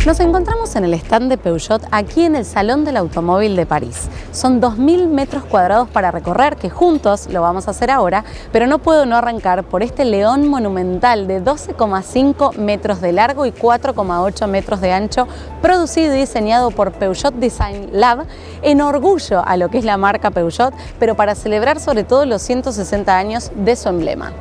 Nos encontramos en el stand de Peugeot aquí en el Salón del Automóvil de París. Son 2000 metros cuadrados para recorrer, que juntos lo vamos a hacer ahora, pero no puedo no arrancar por este león monumental de 12,5 metros de largo y 4,8 metros de ancho, producido y diseñado por Peugeot Design Lab, en orgullo a lo que es la marca Peugeot, pero para celebrar sobre todo los 160 años de su emblema.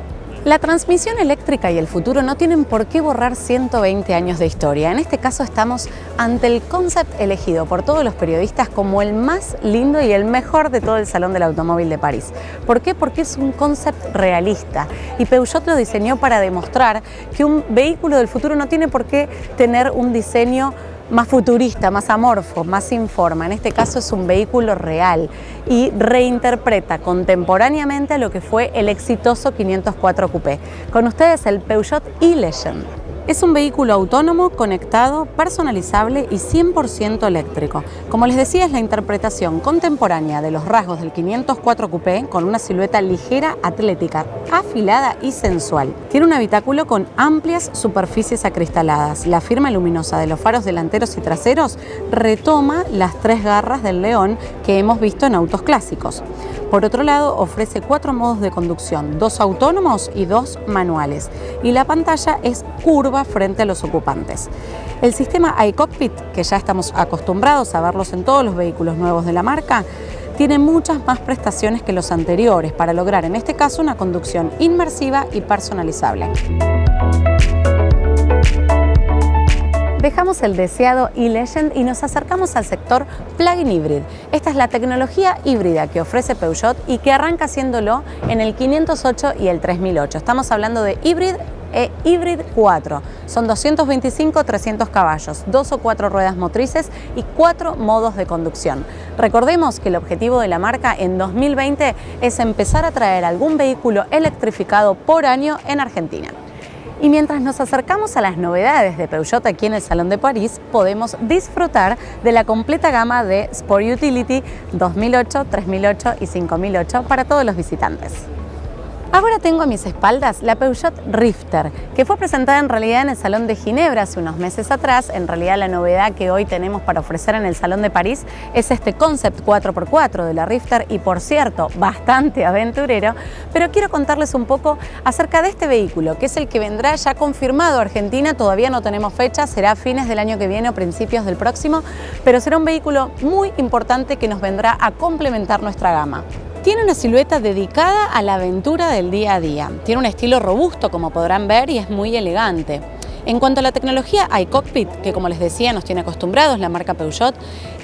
La transmisión eléctrica y el futuro no tienen por qué borrar 120 años de historia. En este caso estamos ante el concept elegido por todos los periodistas como el más lindo y el mejor de todo el Salón del Automóvil de París. ¿Por qué? Porque es un concept realista y Peugeot lo diseñó para demostrar que un vehículo del futuro no tiene por qué tener un diseño más futurista, más amorfo, más sin forma. En este caso es un vehículo real y reinterpreta contemporáneamente a lo que fue el exitoso 504 Coupé. Con ustedes el Peugeot e-Legend. Es un vehículo autónomo, conectado, personalizable y 100% eléctrico. Como les decía, es la interpretación contemporánea de los rasgos del 504 Coupé con una silueta ligera, atlética, afilada y sensual. Tiene un habitáculo con amplias superficies acristaladas. La firma luminosa de los faros delanteros y traseros retoma las tres garras del león que hemos visto en autos clásicos. Por otro lado, ofrece 4 modos de conducción, 2 autónomos y 2 manuales. Y la pantalla es curva frente a los ocupantes. El sistema iCockpit, que ya estamos acostumbrados a verlos en todos los vehículos nuevos de la marca, tiene muchas más prestaciones que los anteriores para lograr en este caso una conducción inmersiva y personalizable. Dejamos el deseado e-Legend y nos acercamos al sector Plug-in Hybrid. Esta es la tecnología híbrida que ofrece Peugeot y que arranca haciéndolo en el 508 y el 3008. Estamos hablando de Hybrid e Hybrid 4. Son 225-300 caballos, 2 o 4 ruedas motrices y 4 modos de conducción. Recordemos que el objetivo de la marca en 2020 es empezar a traer algún vehículo electrificado por año en Argentina. Y mientras nos acercamos a las novedades de Peugeot aquí en el Salón de París, podemos disfrutar de la completa gama de Sport Utility 2008, 3008 y 5008 para todos los visitantes. Ahora tengo a mis espaldas la Peugeot Rifter, que fue presentada en realidad en el Salón de Ginebra hace unos meses atrás. En realidad la novedad que hoy tenemos para ofrecer en el Salón de París es este concept 4x4 de la Rifter y, por cierto, bastante aventurero, pero quiero contarles un poco acerca de este vehículo, que es el que vendrá ya confirmado a Argentina. Todavía no tenemos fecha, será a fines del año que viene o principios del próximo, pero será un vehículo muy importante que nos vendrá a complementar nuestra gama. Tiene una silueta dedicada a la aventura del día a día. Tiene un estilo robusto, como podrán ver, y es muy elegante. En cuanto a la tecnología iCockpit, que como les decía nos tiene acostumbrados la marca Peugeot,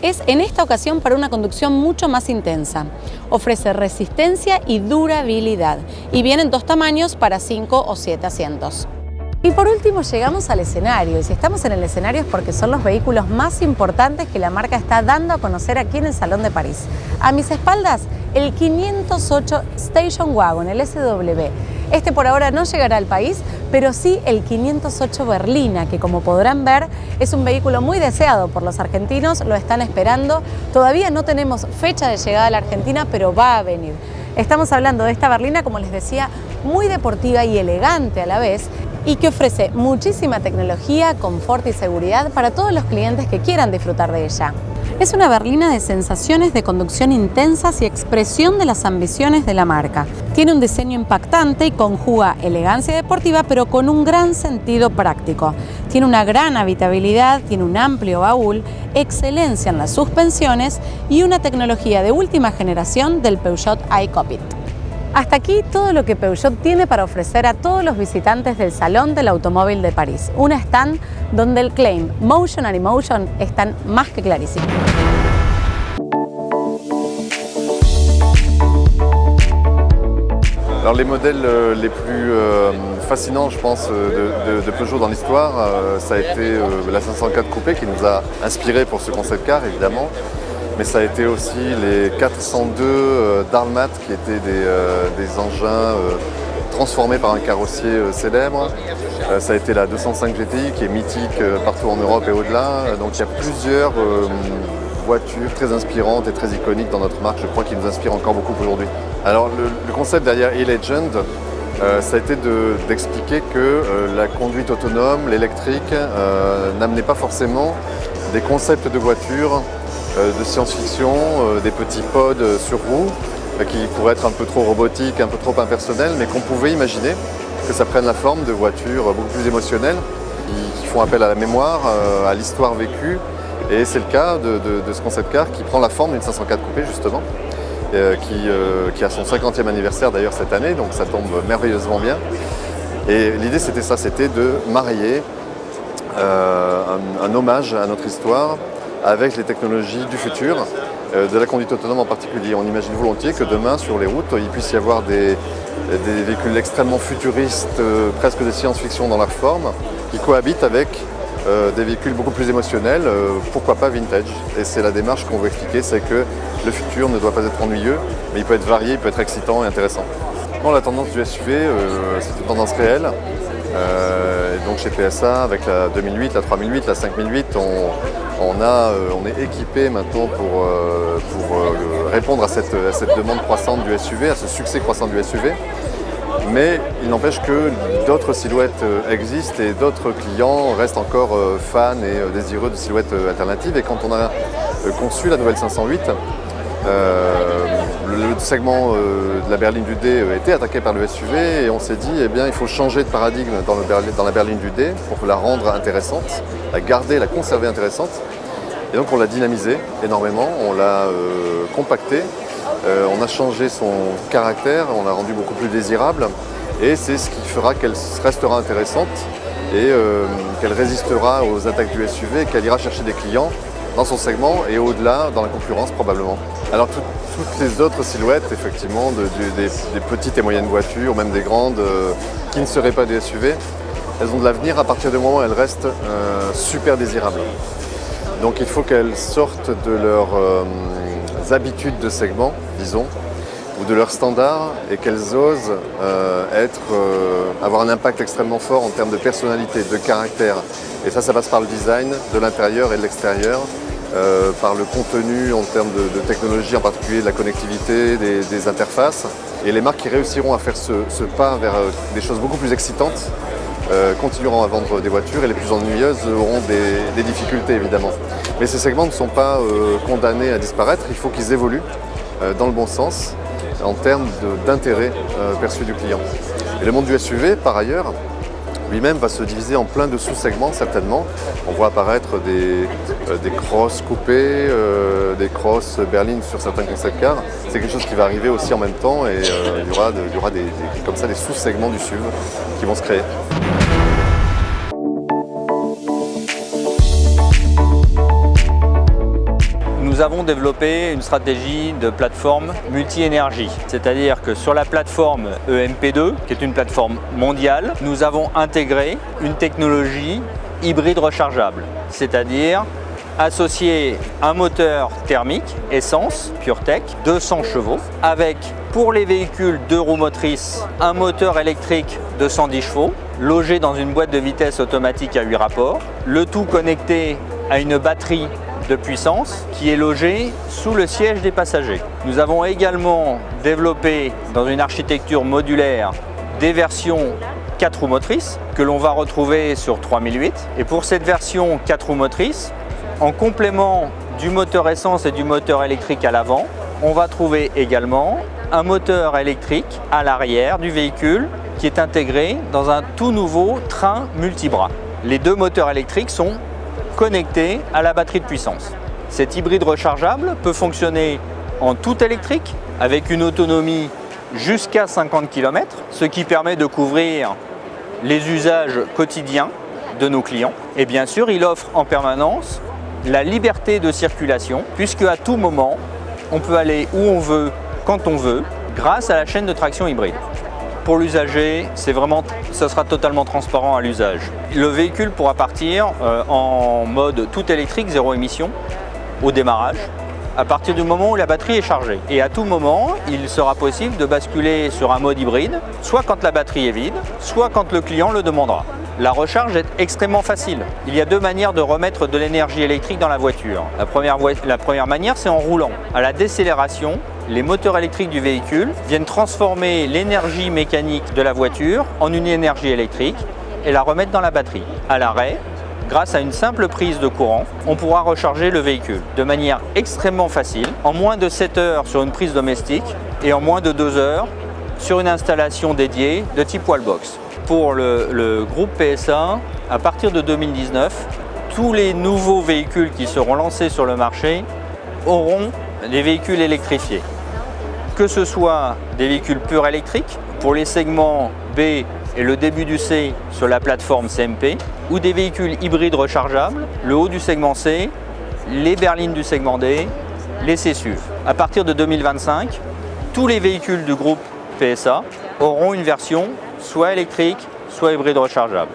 es en esta ocasión para una conducción mucho más intensa. Ofrece resistencia y durabilidad y viene en 2 tamaños para 5 o 7 asientos. Y por último llegamos al escenario, y si estamos en el escenario es porque son los vehículos más importantes que la marca está dando a conocer aquí en el Salón de París. A mis espaldas, el 508 Station Wagon, el SW. Este por ahora no llegará al país, pero sí el 508 Berlina, que como podrán ver es un vehículo muy deseado por los argentinos, lo están esperando. Todavía no tenemos fecha de llegada a la Argentina, pero va a venir. Estamos hablando de esta berlina, como les decía, muy deportiva y elegante a la vez, y que ofrece muchísima tecnología, confort y seguridad para todos los clientes que quieran disfrutar de ella. Es una berlina de sensaciones de conducción intensas y expresión de las ambiciones de la marca. Tiene un diseño impactante y conjuga elegancia deportiva, pero con un gran sentido práctico. Tiene una gran habitabilidad, tiene un amplio baúl, excelencia en las suspensiones y una tecnología de última generación del Peugeot iCockpit. Hasta aquí todo lo que Peugeot tiene para ofrecer a todos los visitantes del Salón del Automóvil de París. Un stand donde el claim Motion and Emotion están más que clarísimos. Alors les modèles les plus fascinants, je pense, de Peugeot dans l'histoire, ça a été la 504 Coupé qui nous a inspiré pour ce concept car évidemment, mais ça a été aussi les 402 Dalmat qui étaient des engins transformés par un carrossier célèbre. Ça a été la 205 GTI qui est mythique partout en Europe et au-delà. Donc il y a plusieurs voitures très inspirantes et très iconiques dans notre marque, je crois, qui nous inspirent encore beaucoup aujourd'hui. Alors le concept derrière e-Legend, ça a été d'expliquer que la conduite autonome, l'électrique, n'amenait pas forcément des concepts de voitures de science-fiction, des petits pods sur roues qui pourraient être un peu trop robotiques, un peu trop impersonnels, mais qu'on pouvait imaginer que ça prenne la forme de voitures beaucoup plus émotionnelles, qui font appel à la mémoire, à l'histoire vécue. Et c'est le cas de ce concept car qui prend la forme d'une 504 coupé justement, qui a son 50e anniversaire d'ailleurs cette année, donc ça tombe merveilleusement bien. Et l'idée c'était ça, c'était de marier un hommage à notre histoire avec les technologies du futur, de la conduite autonome en particulier. On imagine volontiers que demain sur les routes, il puisse y avoir des véhicules extrêmement futuristes, presque de science-fiction dans leur forme, qui cohabitent avec des véhicules beaucoup plus émotionnels, pourquoi pas vintage. Et c'est la démarche qu'on veut expliquer, c'est que le futur ne doit pas être ennuyeux, mais il peut être varié, il peut être excitant et intéressant. Bon, la tendance du SUV, c'est une tendance réelle. Donc chez PSA, avec la 2008, la 3008, la 5008, on est équipé maintenant pour répondre à cette demande croissante du SUV, à ce succès croissant du SUV. Mais il n'empêche que d'autres silhouettes existent et d'autres clients restent encore fans et désireux de silhouettes alternatives. Et quand on a conçu la nouvelle 508, le segment de la berline du D était attaqué par le SUV et on s'est dit eh bien, il faut changer de paradigme dans la berline du D pour la rendre intéressante, la garder, la conserver intéressante. Et donc on l'a dynamisée énormément, on l'a compactée. On a changé son caractère, on l'a rendu beaucoup plus désirable et c'est ce qui fera qu'elle restera intéressante et qu'elle résistera aux attaques du SUV et qu'elle ira chercher des clients dans son segment et au-delà dans la concurrence probablement. Alors toutes les autres silhouettes effectivement des petites et moyennes voitures, même des grandes qui ne seraient pas des SUV, elles ont de l'avenir à partir du moment où elles restent super désirables. Donc il faut qu'elles sortent de leurs habitudes de segment, disons, ou de leurs standards et qu'elles osent avoir un impact extrêmement fort en termes de personnalité, de caractère. Et ça passe par le design de l'intérieur et de l'extérieur, par le contenu en termes de technologie, en particulier de la connectivité, des interfaces. Et les marques qui réussiront à faire ce pas vers des choses beaucoup plus excitantes continueront à vendre des voitures et les plus ennuyeuses auront des difficultés évidemment. Mais ces segments ne sont pas condamnés à disparaître, il faut qu'ils évoluent dans le bon sens en termes d'intérêt perçu du client. Et le monde du SUV, par ailleurs, lui-même va se diviser en plein de sous-segments certainement. On voit apparaître des crosses coupées, des crosses berlines sur certains concept cars. C'est quelque chose qui va arriver aussi en même temps et il y aura comme ça des sous-segments du SUV qui vont se créer. Nous avons développé une stratégie de plateforme multi-énergie, c'est-à-dire que sur la plateforme EMP2, qui est une plateforme mondiale, nous avons intégré une technologie hybride rechargeable, c'est-à-dire associer un moteur thermique, essence, PureTech, 200 chevaux, avec, pour les véhicules 2 roues motrices, un moteur électrique de 110 chevaux, logé dans une boîte de vitesse automatique à 8 rapports, le tout connecté à une batterie de puissance qui est logée sous le siège des passagers. Nous avons également développé dans une architecture modulaire des versions 4 roues motrices que l'on va retrouver sur 3008. Et pour cette version 4 roues motrices, en complément du moteur essence et du moteur électrique à l'avant, on va trouver également un moteur électrique à l'arrière du véhicule qui est intégré dans un tout nouveau train multibras. Les deux moteurs électriques sont connectés à la batterie de puissance. Cet hybride rechargeable peut fonctionner en tout électrique avec une autonomie jusqu'à 50 km, ce qui permet de couvrir les usages quotidiens de nos clients. Et bien sûr, il offre en permanence la liberté de circulation puisque à tout moment, on peut aller où on veut, quand on veut, grâce à la chaîne de traction hybride. Pour l'usager, ce sera totalement transparent à l'usage. Le véhicule pourra partir en mode tout électrique, zéro émission, au démarrage, à partir du moment où la batterie est chargée. Et à tout moment, il sera possible de basculer sur un mode hybride, soit quand la batterie est vide, soit quand le client le demandera. La recharge est extrêmement facile. Il y a deux manières de remettre de l'énergie électrique dans la voiture. La première manière, c'est en roulant. À la décélération, les moteurs électriques du véhicule viennent transformer l'énergie mécanique de la voiture en une énergie électrique et la remettre dans la batterie. À l'arrêt, grâce à une simple prise de courant, on pourra recharger le véhicule de manière extrêmement facile, en moins de 7 heures sur une prise domestique et en moins de 2 heures sur une installation dédiée de type wallbox. Pour le groupe PSA, à partir de 2019, tous les nouveaux véhicules qui seront lancés sur le marché auront des véhicules électrifiés. Que ce soit des véhicules purs électriques pour les segments B et le début du C sur la plateforme CMP, ou des véhicules hybrides rechargeables, le haut du segment C, les berlines du segment D, les C-SUV. À partir de 2025, tous les véhicules du groupe PSA auront une version soit électrique, soit hybride rechargeable.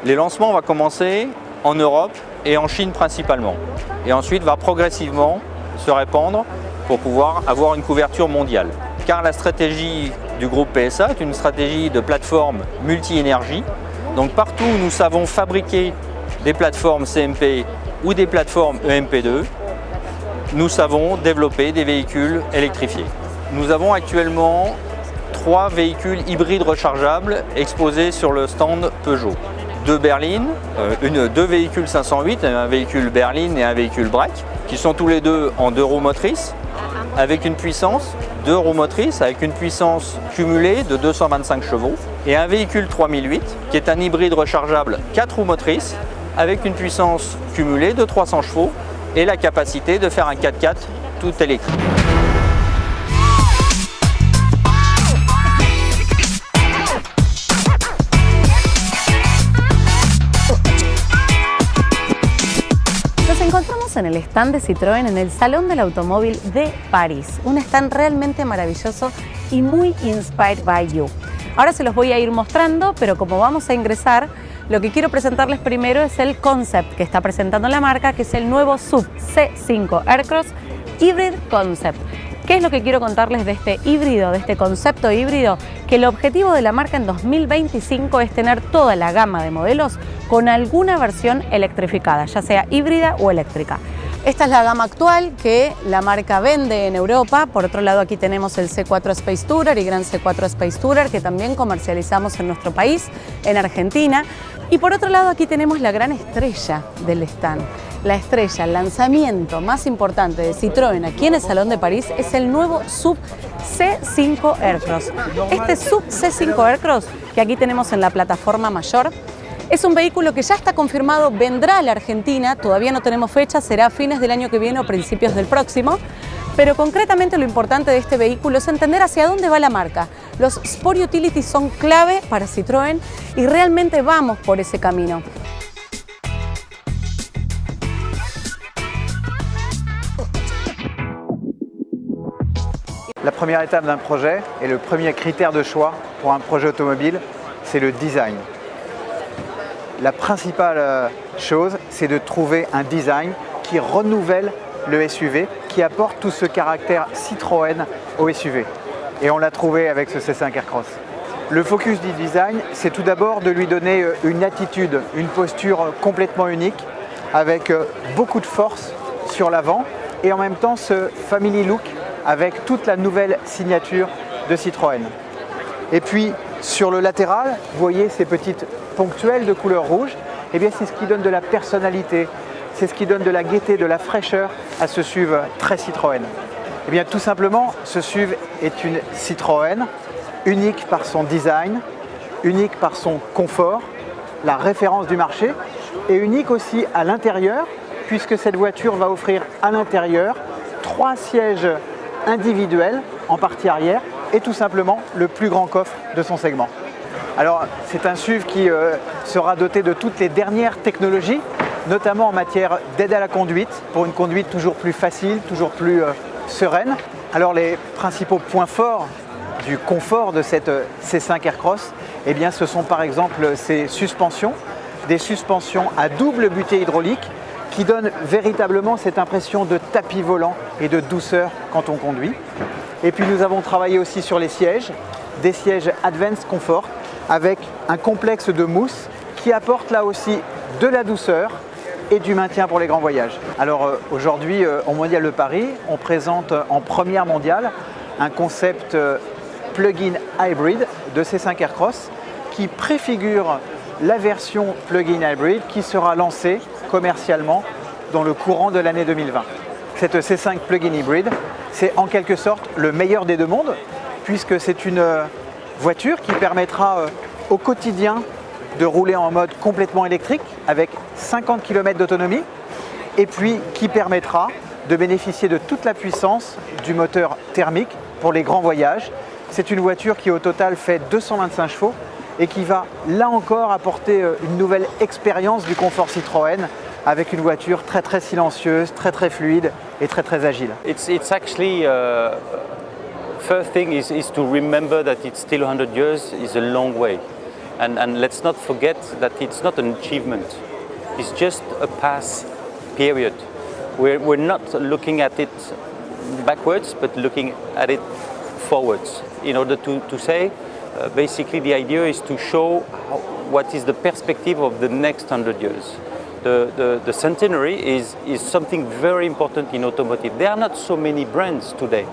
Les lancements vont commencer en Europe et en Chine principalement, et ensuite va progressivement se répandre pour pouvoir avoir une couverture mondiale. Car la stratégie du groupe PSA est une stratégie de plateforme multi-énergie. Donc partout où nous savons fabriquer des plateformes CMP ou des plateformes EMP2, nous savons développer des véhicules électrifiés. Nous avons actuellement 3 véhicules hybrides rechargeables exposés sur le stand Peugeot. 2 berlines, 2 véhicules 508, un véhicule berline et un véhicule break, qui sont tous les deux en 2 roues motrices, avec une puissance, 2 roues motrices, avec une puissance cumulée de 225 chevaux, et un véhicule 3008, qui est un hybride rechargeable 4 roues motrices, avec une puissance cumulée de 300 chevaux, et la capacité de faire un 4x4 tout électrique. Encontramos en el stand de Citroën en el Salón del Automóvil de París. Un stand realmente maravilloso y muy inspired by you. Ahora se los voy a ir mostrando, pero como vamos a ingresar, lo que quiero presentarles primero es el concept que está presentando la marca, que es el nuevo SUV C5 Aircross Hybrid Concept. ¿Qué es lo que quiero contarles de este híbrido, de este concepto híbrido? Que el objetivo de la marca en 2025 es tener toda la gama de modelos con alguna versión electrificada, ya sea híbrida o eléctrica. Esta es la gama actual que la marca vende en Europa. Por otro lado, aquí tenemos el C4 Space Tourer y Gran C4 Space Tourer, que también comercializamos en nuestro país, en Argentina. Y por otro lado, aquí tenemos la gran estrella del stand. La estrella, el lanzamiento más importante de Citroën aquí en el Salón de París es el nuevo SUV C5 Aircross. Este SUV C5 Aircross, que aquí tenemos en la plataforma mayor, es un vehículo que ya está confirmado, vendrá a la Argentina, todavía no tenemos fecha, será a fines del año que viene o principios del próximo, pero concretamente lo importante de este vehículo es entender hacia dónde va la marca. Los Sport Utilities son clave para Citroën y realmente vamos por ese camino. La première étape d'un projet et le premier critère de choix pour un projet automobile, c'est le design. La principale chose, c'est de trouver un design qui renouvelle le SUV, qui apporte tout ce caractère Citroën au SUV. Et on l'a trouvé avec ce C5 Aircross. Le focus du design, c'est tout d'abord de lui donner une attitude, une posture complètement unique, avec beaucoup de force sur l'avant et en même temps ce family look avec toute la nouvelle signature de Citroën. Et puis sur le latéral, vous voyez ces petites ponctuelles de couleur rouge, eh bien c'est ce qui donne de la personnalité, c'est ce qui donne de la gaieté, de la fraîcheur à ce SUV très Citroën. Eh bien tout simplement, ce SUV est une Citroën unique par son design, unique par son confort, la référence du marché, et unique aussi à l'intérieur, puisque cette voiture va offrir à l'intérieur 3 sièges individuels en partie arrière et tout simplement le plus grand coffre de son segment. Alors c'est un SUV qui sera doté de toutes les dernières technologies, notamment en matière d'aide à la conduite, pour une conduite toujours plus facile, toujours plus sereine. Alors les principaux points forts du confort de cette C5 Aircross, eh bien, ce sont par exemple ces suspensions, des suspensions à double butée hydraulique qui donnent véritablement cette impression de tapis volant et de douceur quand on conduit. Et puis nous avons travaillé aussi sur les sièges, des sièges Advanced Comfort avec un complexe de mousse qui apporte là aussi de la douceur et du maintien pour les grands voyages. Alors aujourd'hui au Mondial de Paris, on présente en première mondiale un concept plug-in hybrid de C5 Aircross qui préfigure la version plug-in hybrid qui sera lancée commercialement dans le courant de l'année 2020. Cette C5 plug-in hybrid, c'est en quelque sorte le meilleur des deux mondes, puisque c'est une voiture qui permettra au quotidien de rouler en mode complètement électrique avec 50 km d'autonomie, et puis qui permettra de bénéficier de toute la puissance du moteur thermique pour les grands voyages. C'est une voiture qui au total fait 225 chevaux et qui va là encore apporter une nouvelle expérience du confort Citroën avec une voiture très très silencieuse, très très fluide et très très agile. It's actually first thing is to remember that it's still 100 years is a long way, and let's not forget that it's not an achievement. It's just a past period. We're not looking at it backwards, but looking at it forwards. In order to say, basically the idea is to show what is the perspective of the next 100 years. The centenary is something very important in automotive. There are not so many brands today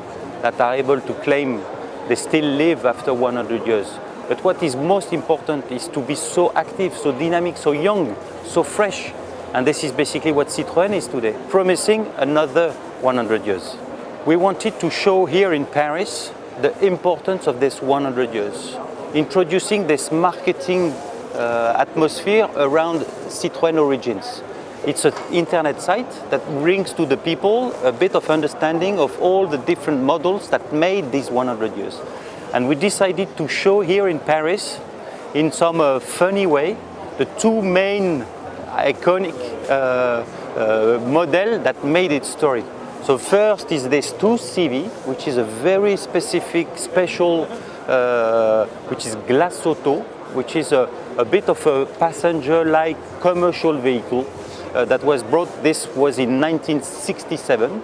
that are able to claim they still live after 100 years. But what is most important is to be so active, so dynamic, so young, so fresh. And this is basically what Citroën is today, promising another 100 years. We wanted to show here in Paris the importance of this 100 years, introducing this marketing atmosphere around Citroën Origins. It's an internet site that brings to the people a bit of understanding of all the different models that made these 100 years. And we decided to show here in Paris, in some funny way, the two main iconic model that made its story. So first is this 2CV, which is a very specific, special, which is glass auto, which is a bit of a passenger-like commercial vehicle that was brought. This was in 1967,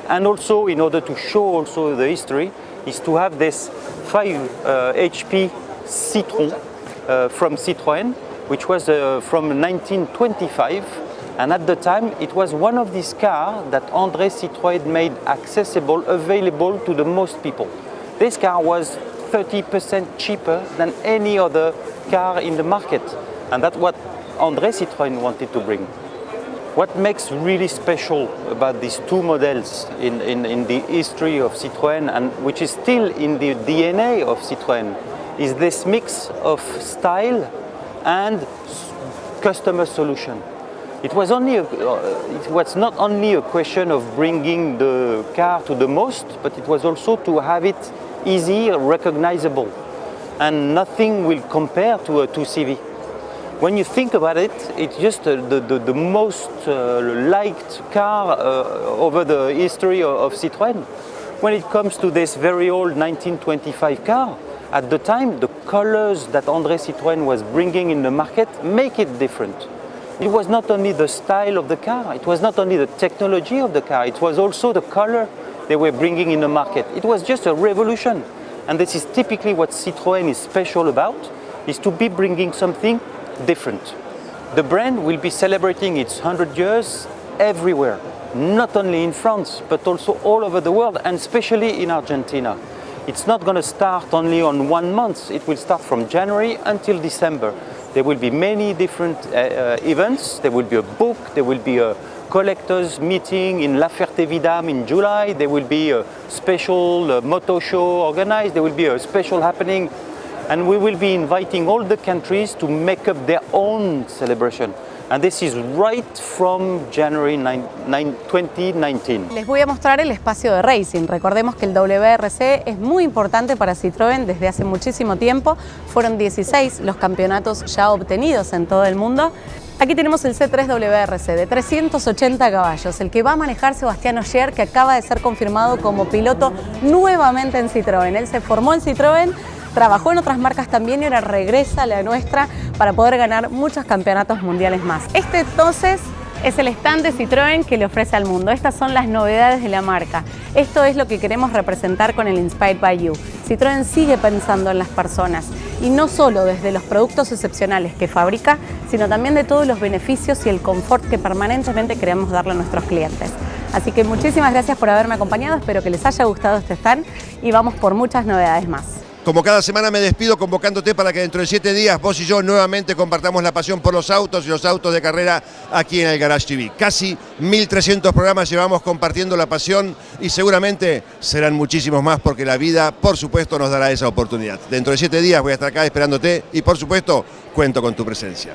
and also in order to show also the history, is to have this 5 HP Citroën from Citroën, which was from 1925, and at the time it was one of these cars that André Citroën made accessible, available to the most people. This car was 30% cheaper than any other car in the market, and that's what André Citroën wanted to bring. What makes really special about these two models in the history of Citroën, and which is still in the DNA of Citroën, is this mix of style and customer solution. It was not only a question of bringing the car to the most, but it was also to have it easy, recognizable, and nothing will compare to a 2CV. When you think about it, it's just the most liked car over the history of Citroën. When it comes to this very old 1925 car, at the time, the colors that André Citroën was bringing in the market make it different. It was not only the style of the car, it was not only the technology of the car, it was also the color they were bringing in the market. It was just a revolution. And this is typically what Citroën is special about, is to be bringing something different. The brand will be celebrating its 100 years everywhere, not only in France, but also all over the world, and especially in Argentina. It's not going to start only on 1 month, it will start from January until December. There will be many different events, there will be a book, there will be a collectors meeting in La Ferté-Vidame in July, there will be a special moto show organized, there will be a special happening, and we will be inviting all the countries to make up their own celebration. And this is right from January 2019. Les voy a mostrar el espacio de racing. Recordemos que el WRC es muy importante para Citroën desde hace muchísimo tiempo. Fueron 16 los campeonatos ya obtenidos en todo el mundo. Aquí tenemos el C3 WRC de 380 caballos, el que va a manejar Sebastián Ogier, que acaba de ser confirmado como piloto nuevamente en Citroën. Él se formó en Citroën, trabajó en otras marcas también y ahora regresa a la nuestra para poder ganar muchos campeonatos mundiales más. Este entonces es el stand de Citroën que le ofrece al mundo. Estas son las novedades de la marca. Esto es lo que queremos representar con el Inspired by You. Citroën sigue pensando en las personas y no solo desde los productos excepcionales que fabrica, sino también de todos los beneficios y el confort que permanentemente queremos darle a nuestros clientes. Así que muchísimas gracias por haberme acompañado, espero que les haya gustado este stand y vamos por muchas novedades más. Como cada semana me despido convocándote para que dentro de 7 días vos y yo nuevamente compartamos la pasión por los autos y los autos de carrera aquí en el Garage TV. Casi 1300 programas llevamos compartiendo la pasión y seguramente serán muchísimos más porque la vida, por supuesto, nos dará esa oportunidad. Dentro de 7 días voy a estar acá esperándote y, por supuesto, cuento con tu presencia.